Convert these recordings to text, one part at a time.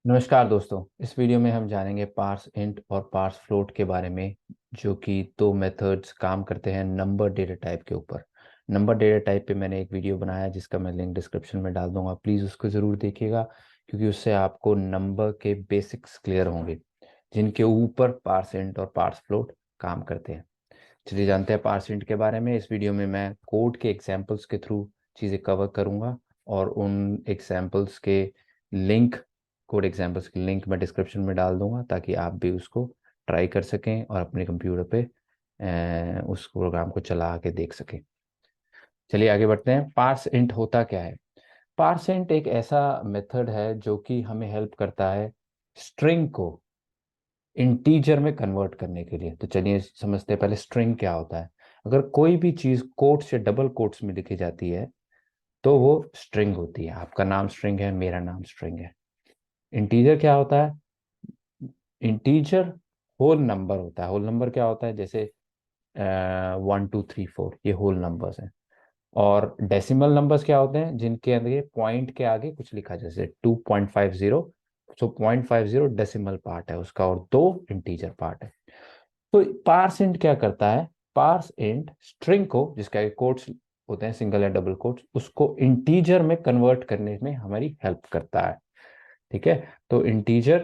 नमस्कार दोस्तों। इस वीडियो में हम जानेंगे पार्स इंट और पार्स फ्लोट के बारे में, जो कि दो मेथड्स काम करते हैं नंबर डेटा टाइप के ऊपर। नंबर डेटा टाइप पे मैंने एक वीडियो बनाया है जिसका मैं लिंक डिस्क्रिप्शन में डाल दूंगा, प्लीज़ उसको ज़रूर देखिएगा, क्योंकि उससे आपको नंबर के बेसिक्स क्लियर होंगे जिनके ऊपर पार्स इंट और पार्स फ्लोट काम करते हैं। चलिए जानते हैं पार्स इंट के बारे में। इस वीडियो में मैं कोड के एग्जाम्पल्स के थ्रू चीज़ें कवर करूँगा और उन एग्जाम्पल्स के लिंक कोड एग्जाम्पल्स की लिंक मैं डिस्क्रिप्शन में डाल दूंगा ताकि आप भी उसको ट्राई कर सकें और अपने कंप्यूटर पे उस प्रोग्राम को चला के देख सकें। चलिए आगे बढ़ते हैं। पार्स इंट होता क्या है? पार्स इंट एक ऐसा मेथड है जो कि हमें हेल्प करता है स्ट्रिंग को इंटीजर में कन्वर्ट करने के लिए। तो चलिए समझते हैं पहले स्ट्रिंग क्या होता है। अगर कोई भी चीज़ कोट्स या डबल कोट्स में लिखी जाती है तो वो स्ट्रिंग होती है। आपका नाम स्ट्रिंग है, मेरा नाम स्ट्रिंग है। इंटीजर क्या होता है? इंटीजर होल नंबर होता है। होल नंबर क्या होता है? जैसे 1 2 3 4 ये होल नंबर्स हैं। और डेसिमल नंबर्स क्या होते हैं? जिनके अंदर ये पॉइंट के आगे कुछ लिखा, जैसे 2.50। सो 0.50 डेसिमल पार्ट है उसका और दो इंटीजर पार्ट है। तो पार्स इंट क्या करता है? पार्स इंट स्ट्रिंग को, जिसका कोट्स होते हैं सिंगल या डबल कोट्स, उसको इंटीजर में कन्वर्ट करने में हमारी हेल्प करता है। ठीक है। तो इंटीजर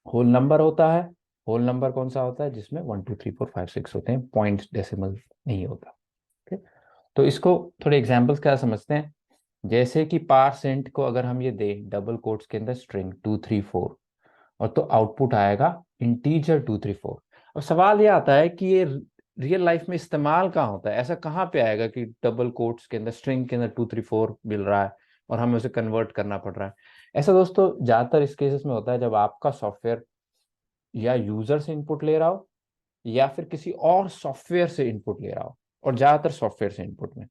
होल नंबर होता है। होल नंबर कौन सा होता है? जिसमें 1 2 3 4 5 6 होते हैं, पॉइंट्स डेसिमल नहीं होता। ठीक है। तो इसको थोड़े एग्जांपल्स क्या समझते हैं। जैसे कि पार्सेंट को अगर हम ये दें डबल कोट्स के अंदर स्ट्रिंग 2 3 4, और तो आउटपुट आएगा इंटीजर 2 3 4। अब सवाल ये आता है कि ये रियल लाइफ में इस्तेमाल कहाँ होता है? ऐसा कहाँ पे आएगा कि डबल कोट्स के अंदर स्ट्रिंग के अंदर 2 3 4 मिल रहा है और हमें उसे कन्वर्ट करना पड़ रहा है? ऐसा दोस्तों ज्यादातर इस केसेस में होता है जब आपका सॉफ्टवेयर या यूजर से इनपुट ले रहा हो या फिर किसी और सॉफ्टवेयर से इनपुट ले रहा हो। और ज्यादातर सॉफ्टवेयर से इनपुट में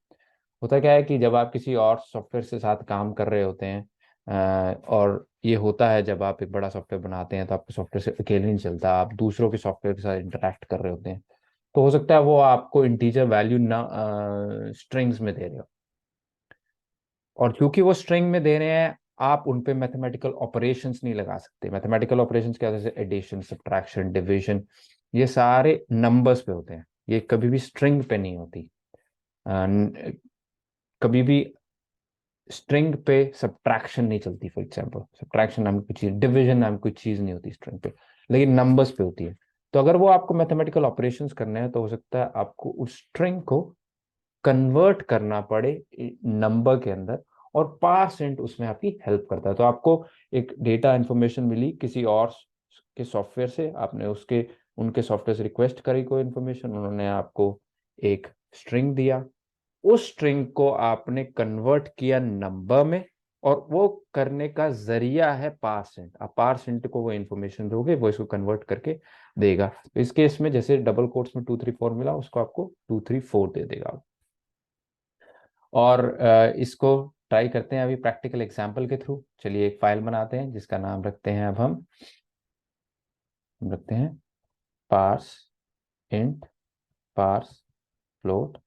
होता क्या है कि जब आप किसी और सॉफ्टवेयर से साथ काम कर रहे होते हैं, और ये होता है जब आप एक बड़ा सॉफ्टवेयर बनाते हैं तो आपके सॉफ्टवेयर से अकेले नहीं चलता, आप दूसरों के सॉफ्टवेयर के साथ इंटरेक्ट कर रहे होते हैं। तो हो सकता है वो आपको इंटीजर वैल्यू ना स्ट्रिंग्स में दे रहे हो, और क्योंकि वो स्ट्रिंग में दे रहे हैं आप उन पे मैथमेटिकल ऑपरेशंस नहीं लगा सकते। मैथमेटिकल ऑपरेशंस क्या? जैसे एडिशन, सब्ट्रैक्शन, डिवीजन, ये सारे नंबर्स पे होते हैं, ये कभी भी स्ट्रिंग पे नहीं होती। कभी भी स्ट्रिंग पे सब्ट्रैक्शन नहीं चलती। फॉर एग्जांपल सब्ट्रैक्शन नाम की चीज, डिवीजन नाम की चीज नहीं होती स्ट्रिंग पे, लेकिन नंबर्स पे होती है। तो अगर वो आपको मैथमेटिकल ऑपरेशंस करने हैं तो हो सकता है आपको उस स्ट्रिंग को कन्वर्ट करना पड़े नंबर के अंदर, और पार्सेंट उसमें आपकी हेल्प करता है। तो आपको एक डेटा इंफॉर्मेशन मिली किसी और के सॉफ्टवेयर से, आपने उसके उनके सॉफ्टवेयर से रिक्वेस्ट करी कोई इंफॉर्मेशन, उन्होंने आपको एक स्ट्रिंग दिया, उस स्ट्रिंग को आपने कन्वर्ट किया नंबर में, और वो करने का जरिया है पार्सेंट। आप पार्सेंट को वो इन्फॉर्मेशन दोगे, वो इसको कन्वर्ट करके देगा। तो इस केस में जैसे डबल कोट्स में 2 3 4 मिला, उसको आपको 2 3 4 दे देगा। और इसको ट्राई करते हैं अभी प्रैक्टिकल एग्जांपल के थ्रू। चलिए एक फाइल बनाते हैं जिसका नाम रखते हैं, अब हम रखते हैं parse int parse float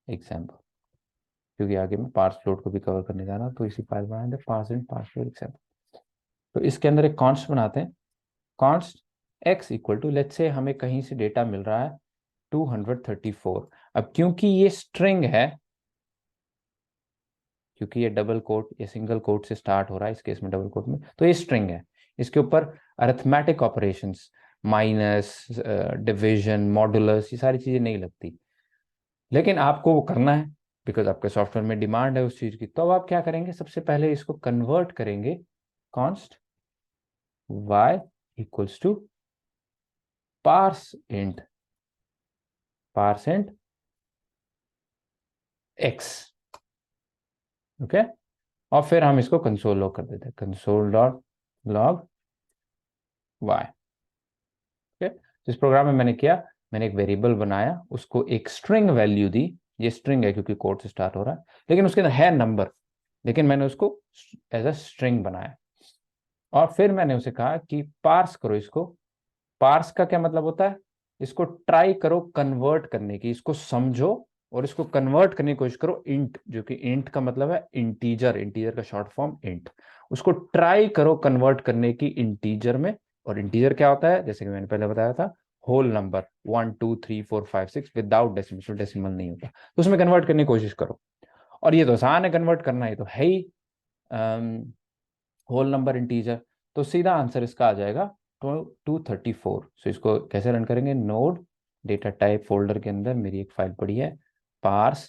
example, क्योंकि आगे मैं पार्स फ्लोट को भी कवर करने जा रहा हूं। तो इसी फाइल बनाएंगे parse int parse float example. तो इसके अंदर एक कॉन्स्ट बनाते हैं। Const x equal to, let's say हमें कहीं से डेटा मिल रहा है 234। अब क्योंकि ये स्ट्रिंग है, क्योंकि ये डबल कोट या सिंगल कोट से स्टार्ट हो रहा है, इस केस में डबल कोट में, तो ये स्ट्रिंग है। इसके ऊपर arithmetic operations, minus, division, modulus, ये सारी चीजें नहीं लगती, लेकिन आपको वो करना है बिकॉज आपके सॉफ्टवेयर में डिमांड है उस चीज की। तो अब आप क्या करेंगे? सबसे पहले इसको कन्वर्ट करेंगे const y equals to parse int x। Okay. और फिर हम इसको कंसोल लॉग कर देते हैं, console dot log y। Okay. जिस प्रोग्राम में मैंने किया, मैंने एक वेरिएबल बनाया, उसको एक स्ट्रिंग वैल्यू दी। ये स्ट्रिंग है क्योंकि कोड से स्टार्ट हो रहा है, लेकिन उसके अंदर है नंबर, लेकिन मैंने उसको एज अ स्ट्रिंग बनाया। और फिर मैंने उसे कहा कि पार्स करो इसको। पार्स का क्या मतलब होता है? इसको ट्राई करो कन्वर्ट करने की, इसको समझो और इसको कन्वर्ट करने की कोशिश करो इंट, जो कि इंट का मतलब है इंटीजर, इंटीजर का शॉर्ट फॉर्म इंट। उसको ट्राई करो कन्वर्ट करने की इंटीजर में। और इंटीजर क्या होता है, जैसे कि मैंने पहले बताया था, whole number 1 2 3 4 5 6 without decimal, decimal नहीं होता, तो उसमें कन्वर्ट करने की कोशिश करो। और ये तो आसान है कन्वर्ट करना, ये तो है ही होल नंबर इंटीजर। तो सीधा आंसर इसका आ जाएगा 234। सो इसको कैसे रन करेंगे, नोड डेटा टाइप फोल्डर के अंदर मेरी एक फाइल पड़ी है, पार्स,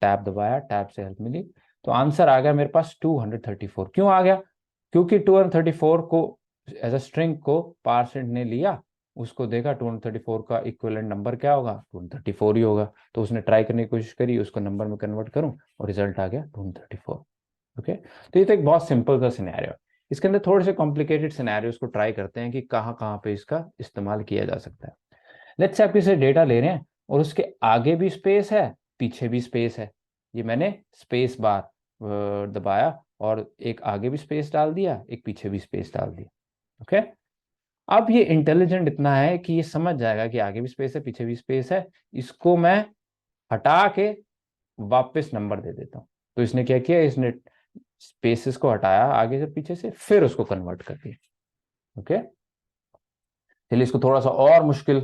टैब दबाया, टैब से हेल्प मिली, तो आंसर आ गया मेरे पास 234। क्यों आ गया, क्योंकि 234 को एज अ स्ट्रिंग को पार्सेंट ने लिया, उसको देखा 234 का इक्विवेलेंट नंबर क्या होगा, 234 ही होगा। तो उसने ट्राई करने की कोशिश करी उसको नंबर में कन्वर्ट करूं, और रिजल्ट आ गया 234। ओके, तो ये तो एक बहुत सिंपल सा सिनेरियो। इसके अंदर थोड़े से कॉम्प्लिकेटेड सिनेरियोस को ट्राई करते हैं कि कहाँ कहाँ पे इसका इस्तेमाल किया जा सकता है। लेट्स से आप किसी डेटा ले रहे हैं और उसके आगे भी स्पेस है, पीछे भी स्पेस है। ये मैंने स्पेस बार दबाया और एक आगे भी स्पेस डाल दिया, एक पीछे भी स्पेस डाल दिया। ओके, अब ये इंटेलिजेंट इतना है कि ये समझ जाएगा कि आगे भी स्पेस है, पीछे भी स्पेस है, इसको मैं हटा के वापस नंबर दे देता हूं। तो इसने क्या किया, इसने स्पेसेस को हटाया आगे से पीछे से, फिर उसको कन्वर्ट कर दिया। ओके, चलिए इसको थोड़ा सा और मुश्किल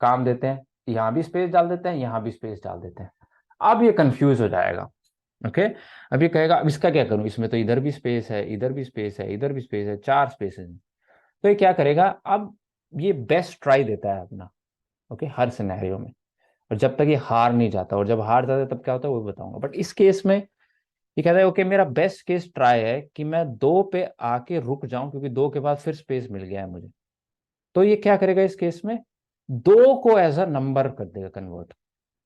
काम देते हैं, यहां भी स्पेस डाल देते हैं, यहां भी स्पेस डाल देते हैं। अब ये कंफ्यूज हो जाएगा। ओके, अब ये कहेगा अब इसका क्या करूं, इसमें तो इधर भी स्पेस है, इधर भी स्पेस है, इधर भी स्पेस है, 4 स्पेसेस हैं। तो ये क्या करेगा, अब ये बेस्ट ट्राई देता है अपना। ओके, हर सिनेरियो में, और जब तक ये हार नहीं जाता, और जब हार जाता है तब क्या होता है वो बताऊंगा। बट इस केस में ये कहता है ओके मेरा बेस्ट केस ट्राई है कि मैं 2 पे आके रुक जाऊं, क्योंकि 2 के बाद फिर स्पेस मिल गया है मुझे। तो ये क्या करेगा इस केस में, 2 को एज अ नंबर कर देगा कन्वर्ट,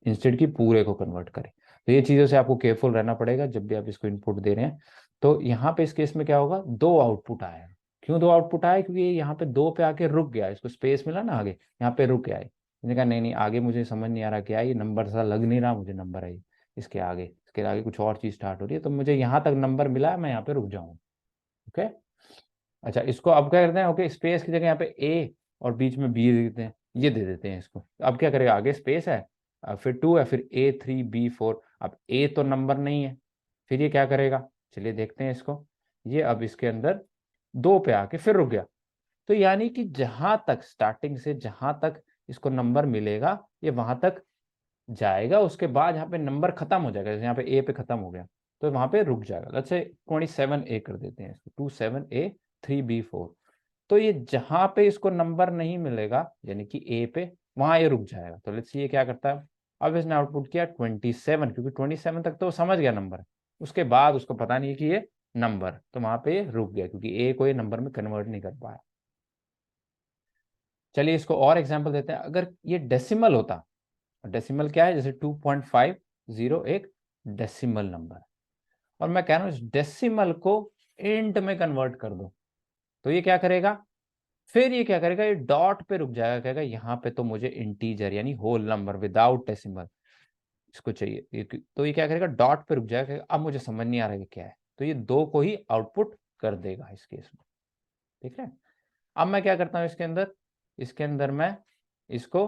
इंस्टेड की पूरे को कन्वर्ट करे। तो ये चीजों से आपको केयरफुल रहना पड़ेगा जब भी आप इसको इनपुट दे रहे हैं। तो यहाँ पे इस केस में क्या होगा, 2 आउटपुट आया। क्यों 2 आउटपुट आया, क्योंकि यहाँ पे 2 पे आके रुक गया, इसको स्पेस मिला ना आगे, यहाँ पे रुक गया है। इसने कहा नहीं नहीं आगे मुझे समझ नहीं आ रहा क्या है, ये नंबर सा लग नहीं रहा मुझे नंबर है ये। इसके आगे कुछ और चीज स्टार्ट हो रही है, तो मुझे यहाँ तक नंबर मिला है, मैं यहाँ पे रुक जाऊँ। ओके, अच्छा इसको अब क्या करते हैं, ओके स्पेस की जगह यहाँ पे ए और बीच में बी दे देते हैं, ये दे देते हैं इसको। अब क्या करेगा, आगे स्पेस है, फिर 2 है, फिर A3B4। अब ए तो नंबर नहीं है, फिर ये क्या करेगा, चलिए देखते हैं इसको। ये अब इसके अंदर 2 पे आके फिर रुक गया। तो यानी कि जहां तक स्टार्टिंग से जहां तक इसको नंबर मिलेगा ये वहां तक जाएगा, उसके बाद यहाँ पे नंबर खत्म हो जाएगा, जैसे यहाँ पे ए पे खत्म हो गया तो वहां पे रुक जाएगा। लेट्स से 27A कर देते हैं इसको, 27A3B4। तो ये जहां पे इसको नंबर नहीं मिलेगा यानी कि ए पे, वहां ये रुक जाएगा। तो लेट्स सी ये क्या करता है, अब इसने आउटपुट किया 27, क्योंकि 27 तक तो वो समझ गया नंबर, उसके बाद उसको पता नहीं है कि ये नंबर, तो वहां पे ये रुक गया क्योंकि ए को ये नंबर में कन्वर्ट नहीं कर पाया। चलिए इसको और एग्जांपल देते हैं, अगर ये डेसिमल होता, डेसिमल क्या है, जैसे 2.50 एक डेसिमल नंबर, और मैं कह रहा हूं इस डेसिमल को इंट में कन्वर्ट कर दो, तो ये क्या करेगा, फिर ये क्या करेगा, ये डॉट पे रुक जाएगा, कहेगा यहाँ पे तो मुझे इंटीजर यानी होल नंबर विदाउट डेसिमल इसको चाहिए, तो ये क्या करेगा, डॉट पे रुक जाएगा, कहेगा अब मुझे समझ नहीं आ रहा है क्या है, तो ये 2 को ही आउटपुट कर देगा इस केस में। ठीक है, अब मैं क्या करता हूँ इसके अंदर मैं इसको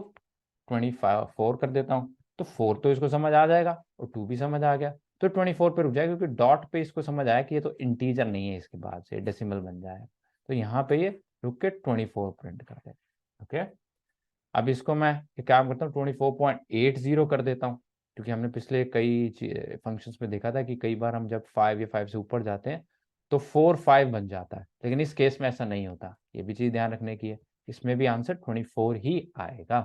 24 कर देता हूँ, तो 4 तो इसको समझ आ जाएगा और 2 भी समझ आ गया, तो 24 पे रुक जाएगा, क्योंकि डॉट पे इसको समझ आया कि ये तो इंटीजर नहीं है, इसके बाद से डेसिमल बन जाएगा, तो यहाँ पे ये रुक के 24 प्रिंट कर देगा। ओके, अब इसको मैं एक काम करता हूँ 24.80 कर देता हूँ, क्योंकि हमने पिछले कई फंक्शंस में देखा था कि कई बार हम जब 5 या 5 से ऊपर जाते हैं तो 4 5 बन जाता है, लेकिन इस केस में ऐसा नहीं होता, ये भी चीज ध्यान रखने की है, इसमें भी आंसर 24 ही आएगा।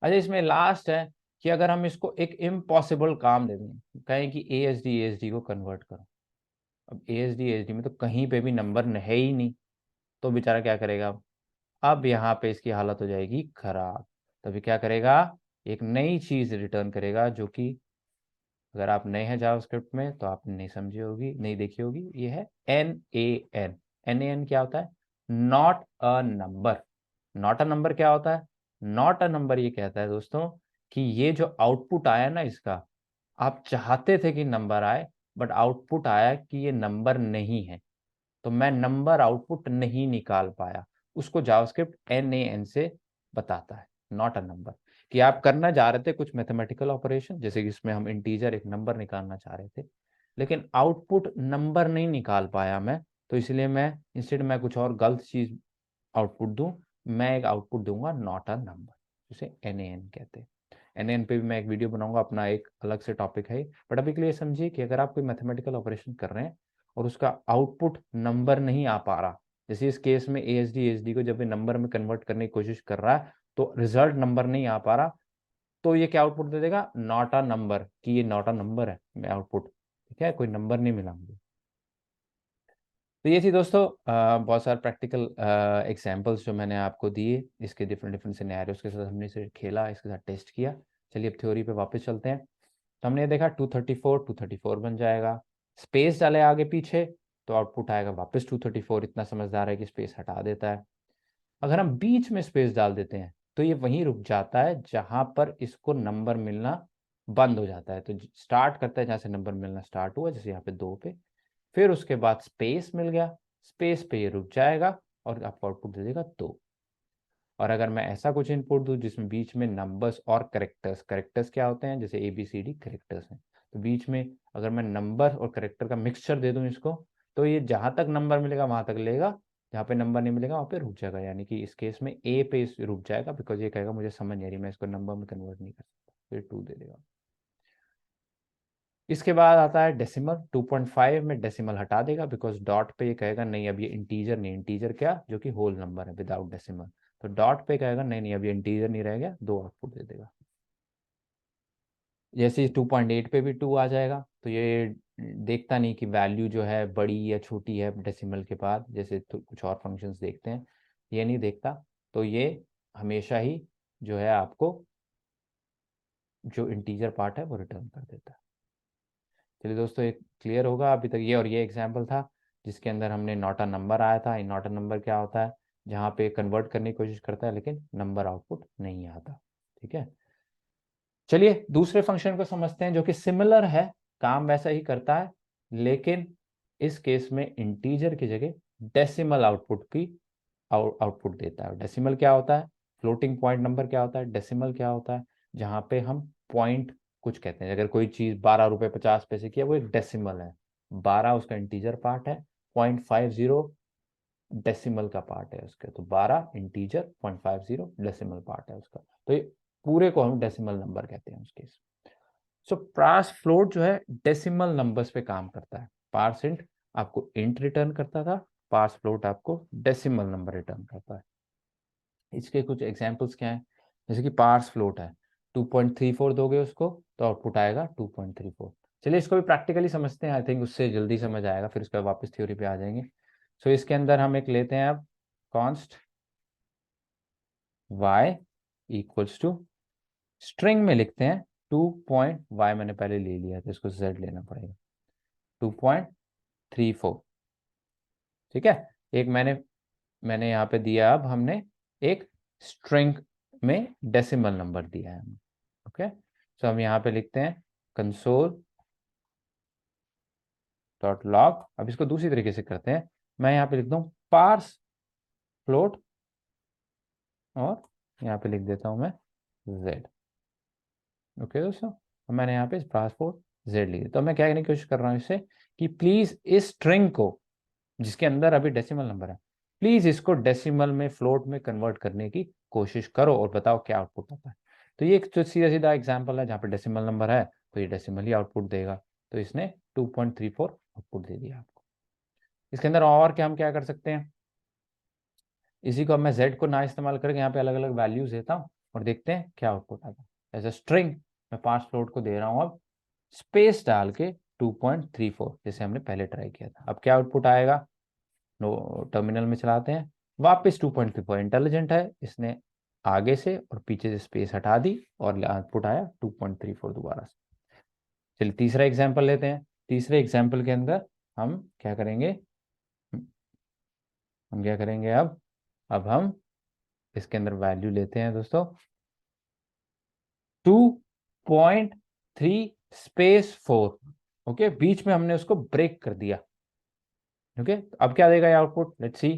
अच्छा इसमें लास्ट है कि अगर हम इसको एक इम्पॉसिबल काम दे दें, कहें कि ASD को कन्वर्ट करो, अब ASD में तो कहीं पे भी नंबर है ही नहीं, तो बेचारा क्या करेगा, अब यहाँ पे इसकी हालत हो जाएगी खराब। तभी क्या करेगा, एक नई चीज रिटर्न करेगा, जो कि अगर आप नए हैं जावास्क्रिप्ट में तो आपने नहीं समझी होगी, नहीं देखी होगी, ये है NaN। NaN क्या होता है, not a number. Not a number क्या होता है, नॉट अ नंबर ये कहता है दोस्तों कि ये जो आउटपुट आया ना इसका, आप चाहते थे कि नंबर आए, बट आउटपुट आया कि ये नंबर नहीं है, तो मैं नंबर आउटपुट नहीं निकाल पाया, उसको जावास्क्रिप्ट NaN से बताता है, नॉट अ नंबर। कि आप करना जा रहे थे कुछ मैथमेटिकल ऑपरेशन, जैसे कि इसमें हम इंटीजर एक नंबर निकालना चाह रहे थे, लेकिन आउटपुट नंबर नहीं निकाल पाया मैं, तो इसलिए मैं इंस्टेड मैं कुछ और गलत चीज आउटपुट दूं, मैं एक आउटपुट दूंगा नॉट अ नंबर, जिसे NaN कहते हैं। NaN पे भी मैं एक वीडियो बनाऊंगा, अपना एक अलग से टॉपिक है, बट अभी के लिए समझिए कि अगर आप कोई मैथमेटिकल ऑपरेशन कर रहे हैं और उसका आउटपुट नंबर नहीं आ पा रहा, जैसे इस केस में ASD को जब ये नंबर में कन्वर्ट करने की कोशिश कर रहा है तो रिजल्ट नंबर नहीं आ पा रहा, तो ये क्या आउटपुट दे देगा, नॉट अ नंबर, कि ये नॉट अ नंबर है मैं आउटपुट, ठीक है, कोई नंबर नहीं मिला मुझे। तो ये थी दोस्तों बहुत सारे प्रैक्टिकल एग्जांपल्स जो मैंने आपको दिए, इसके डिफरेंट डिफरेंट सिनेरियोस के साथ हमने इसे खेला, इसके साथ टेस्ट किया। चलिए अब थ्योरी पे वापस चलते हैं। तो हमने ये देखा 234 बन जाएगा, स्पेस डाले आगे पीछे तो आउटपुट आएगा वापस 234, इतना समझदार है कि स्पेस हटा देता है। अगर हम बीच में स्पेस डाल देते हैं तो ये वहीं रुक जाता है जहां पर इसको नंबर मिलना बंद हो जाता है, तो स्टार्ट करता है जहां से नंबर मिलना स्टार्ट हुआ, जैसे यहाँ पे 2 पे, फिर उसके बाद स्पेस मिल गया, स्पेस पे ये रुक जाएगा और आपको आउटपुट दे देगा 2। और अगर मैं ऐसा कुछ इनपुट दूं जिसमें बीच में नंबर्स और करेक्टर्स, करेक्टर्स क्या होते हैं, जैसे ABCD करेक्टर्स हैं, तो बीच में अगर मैं नंबर और करेक्टर का मिक्सचर दे दूं इसको, तो ये जहां तक नंबर मिलेगा वहां तक लेगा, जहाँ पे नंबर नहीं मिलेगा वहां पे रुक जाएगा, यानी कि इस केस में A पे रुक जाएगा, बिकॉज ये कहेगा मुझे समझ नहीं आ रही, मैं इसको नंबर में कन्वर्ट नहीं कर सकता, फिर 2 दे देगा। इसके बाद आता है डेसिमल, 2.5 में डेसिमल हटा देगा, बिकॉज डॉट पे ये कहेगा नहीं अब ये इंटीजर नहीं, इंटीजर क्या जो कि होल नंबर है विदाउट डेसिमल, तो डॉट पे कहेगा नहीं नहीं अब ये इंटीजर नहीं रह गया, 2 आउटपुट दे देगा। जैसे 2.8 पे भी 2 आ जाएगा, तो ये देखता नहीं कि वैल्यू जो है बड़ी या छोटी है डेसिमल के बाद, जैसे तो कुछ और फंक्शंस देखते हैं, ये नहीं देखता, तो ये हमेशा ही जो है आपको जो इंटीजर पार्ट है वो रिटर्न कर देता है। चलिए दोस्तों, एक क्लियर होगा अभी तक ये, और ये एग्जाम्पल था जिसके अंदर हमने नॉट अ नंबर आया था। नॉट अ नंबर क्या होता है, जहाँ पे कन्वर्ट करने की कोशिश करता है लेकिन नंबर आउटपुट नहीं आता, ठीक है। चलिए दूसरे फंक्शन को समझते हैं जो कि सिमिलर है, काम वैसा ही करता है, लेकिन इस केस में इंटीजर की जगह डेसिमल आउटपुट की आउटपुट देता है। डेसिमल क्या होता है, फ्लोटिंग पॉइंट नंबर क्या होता है, डेसिमल क्या होता है, जहाँ पे हम पॉइंट कुछ कहते हैं, अगर कोई चीज 12 रुपए 50 पैसे की है वो एक डेसिमल है, 12 उसका इंटीजर पार्ट है, 0.50 डेसिमल का पार्ट है उसके, तो 12 इंटीजर, 0.50 डेसिमल पार्ट है उसका, तो ये पूरे को हम डेसिमल नंबर कहते हैं उसके। सो पार्स फ्लोट जो है डेसिमल नंबर्स पे काम करता है, पार्स इंट आपको इंट रिटर्न करता था, पार्स फ्लोट आपको डेसिमल नंबर रिटर्न करता है। इसके कुछ एग्जांपल्स क्या हैं, जैसे कि पार्स फ्लोट है, 2.34 दोगे उसको तो आउटपुट आएगा 2.34। चलिए इसको भी प्रैक्टिकली समझते हैं, आई थिंक उससे जल्दी समझ आएगा, फिर उसके बाद वापस थ्योरी पे आ जाएंगे। सो इसके अंदर हम एक लेते हैं अब const y equals to, string में लिखते हैं 2.y, मैंने पहले ले लिया था, इसको z लेना पड़ेगा, 2.34, ठीक है। एक मैंने यहाँ पे दिया, अब हमने एक स्ट्रिंग में डेसिमल नंबर दिया है, ओके। सो हम यहाँ पे लिखते हैं कंसोल डॉट लॉग, अब इसको दूसरी तरीके से करते हैं, मैं यहाँ पे लिखता हूँ पार्स फ्लोट, और यहाँ पे लिख देता हूँ मैं z, ओके दोस्तों। अब मैंने यहाँ पे पार्स फ्लोट z लिख दिया, तो मैं क्या करने की कोशिश कर रहा हूँ इससे, कि प्लीज इस स्ट्रिंग को जिसके अंदर अभी डेसिमल नंबर है, प्लीज इसको डेसिमल में फ्लोट में कन्वर्ट करने की कोशिश करो और बताओ क्या आउटपुट आता है। तो ये एक तो सीधा सीधा एग्जांपल है, जहाँ पे डेसिमल नंबर है तो ये डेसिमल ही आउटपुट देगा, तो इसने 2.34 आउटपुट दे दिया आपको। इसके अंदर और क्या हम क्या कर सकते हैं, इसी को अब मैं z को ना इस्तेमाल करके यहाँ पे अलग अलग वैल्यूज देता हूँ और देखते हैं क्या आउटपुट आता है। एज अ स्ट्रिंग मैं पांच फ्लोट को दे रहा हूँ, अब स्पेस डाल के 2.34, जैसे हमने पहले ट्राई किया था। अब क्या आउटपुट आएगा, नो टर्मिनल में चलाते हैं, वापस 2.34, इंटेलिजेंट है, इसने आगे से और पीछे से स्पेस हटा दी और आउटपुट आया 2.34 दोबारा से। चलिए तीसरा एग्जांपल लेते हैं, तीसरे एग्जांपल के अंदर हम क्या करेंगे, हम क्या करेंगे अब हम इसके अंदर वैल्यू लेते हैं दोस्तों 2.3 स्पेस 4, ओके, बीच में हमने उसको ब्रेक कर दिया, ओके। अब क्या देगा ये आउटपुट, लेट्स सी।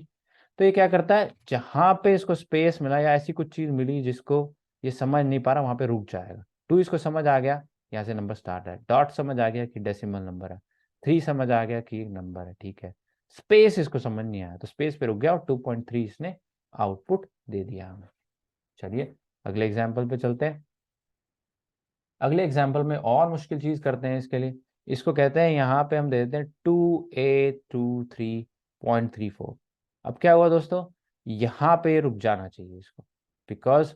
तो ये क्या करता है, जहां पे इसको स्पेस मिला या ऐसी कुछ चीज मिली जिसको ये समझ नहीं पा रहा, वहां पे रुक जाएगा। 2 इसको समझ आ गया, यहाँ से नंबर स्टार्ट है। डॉट समझ आ गया कि डेसिमल नंबर है। 3 समझ आ गया कि एक नंबर है, ठीक है। स्पेस इसको समझ नहीं आया तो स्पेस पे रुक गया और 2.3 इसने आउटपुट दे दिया हमें। चलिए अगले एग्जाम्पल पे चलते हैं। अगले एग्जाम्पल में और मुश्किल चीज करते हैं इसके लिए। इसको कहते हैं, यहाँ पे हम दे देते हैं 2a23.34। अब क्या हुआ दोस्तों, यहाँ पे रुक जाना चाहिए इसको, बिकॉज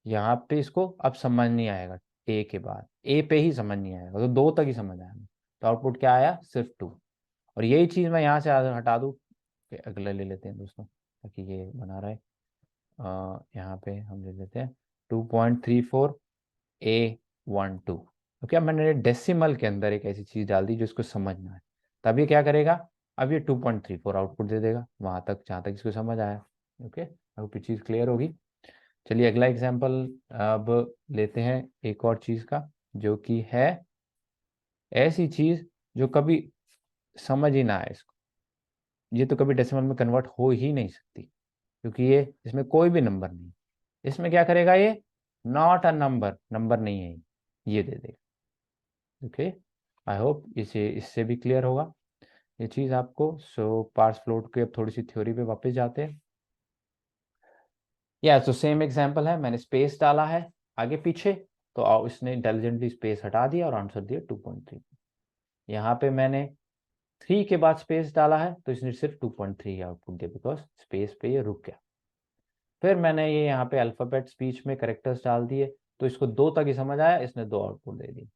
यहाँ पे इसको अब समझ नहीं आएगा। ए के बाद ए पे ही समझ नहीं आएगा, तो 2 तक ही समझ आया। तो आउटपुट क्या आया, सिर्फ 2। और यही चीज मैं यहाँ से हटा दूँ, अगला ले लेते हैं दोस्तों ताकि ये बना रहे। यहाँ पे हम ले लेते हैं 2.34a12। तो क्या मैंने डेसिमल के अंदर एक ऐसी चीज डाल दी जो इसको समझना है, तब ये क्या करेगा, अब ये 2.34 आउटपुट दे देगा वहां तक जहां तक इसको समझ आया। ओके, अब चीज क्लियर होगी। चलिए अगला एग्जाम्पल अब लेते हैं एक और चीज का, जो कि है ऐसी चीज जो कभी समझ ही ना आए इसको। ये तो कभी डेसिमल में कन्वर्ट हो ही नहीं सकती, क्योंकि ये इसमें कोई भी नंबर नहीं। इसमें क्या करेगा ये, नॉट अ नंबर, नंबर नहीं है ये दे देगा। ओके, आई होप इसे इससे भी क्लियर होगा ये चीज आपको। सो पार्स फ्लोट के अब थोड़ी सी थ्योरी पे वापस जाते हैं। या तो सेम एग्जांपल है, मैंने स्पेस डाला है आगे पीछे, तो इसने इंटेलिजेंटली स्पेस हटा दिया और आंसर दिया 2.3। यहाँ पे मैंने 3 के बाद स्पेस डाला है तो इसने सिर्फ 2.3 आउटपुट दिया, बिकॉज स्पेस पे ये रुक गया। फिर मैंने ये यहाँ पे अल्फाबेट स्पीच में करेक्टर्स डाल दिए, तो इसको 2 तक ही समझ आया, इसने 2 आउटपुट दे दी।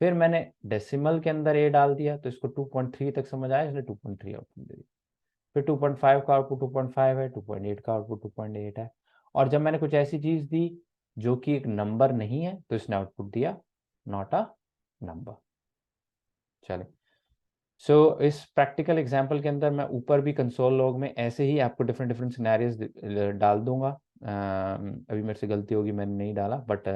फिर मैंने डेसिमल के अंदर ए डाल दिया, तो इसको 2.3 तक समझ आया, इसने 2.3 आउटपुट दे दी। फिर 2.5 का आउटपुट 2.5 है, 2.8 का आउटपुट 2.8 है। और जब मैंने कुछ ऐसी चीज दी जो कि एक नंबर नहीं है, तो इसने आउटपुट दिया नॉट अ नंबर। चले, सो इस प्रैक्टिकल एग्जाम्पल के अंदर मैं ऊपर भी कंसोल लॉग में ऐसे ही आपको डिफरेंट डिफरेंट सिनेरियोज डाल दूंगा। अभी मेरे से गलती होगी, मैंने नहीं डाला, बट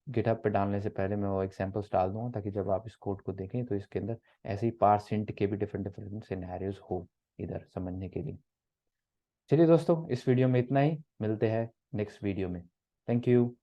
गिटहब पे डालने से पहले मैं वो एग्जांपल्स डाल दूंगा, ताकि जब आप इस कोड को देखें तो इसके अंदर ऐसे ही पार्सेंट के भी डिफरेंट डिफरेंट सिनेरियोज हो इधर समझने के लिए। चलिए दोस्तों, इस वीडियो में इतना ही, मिलते हैं नेक्स्ट वीडियो में। Thank you.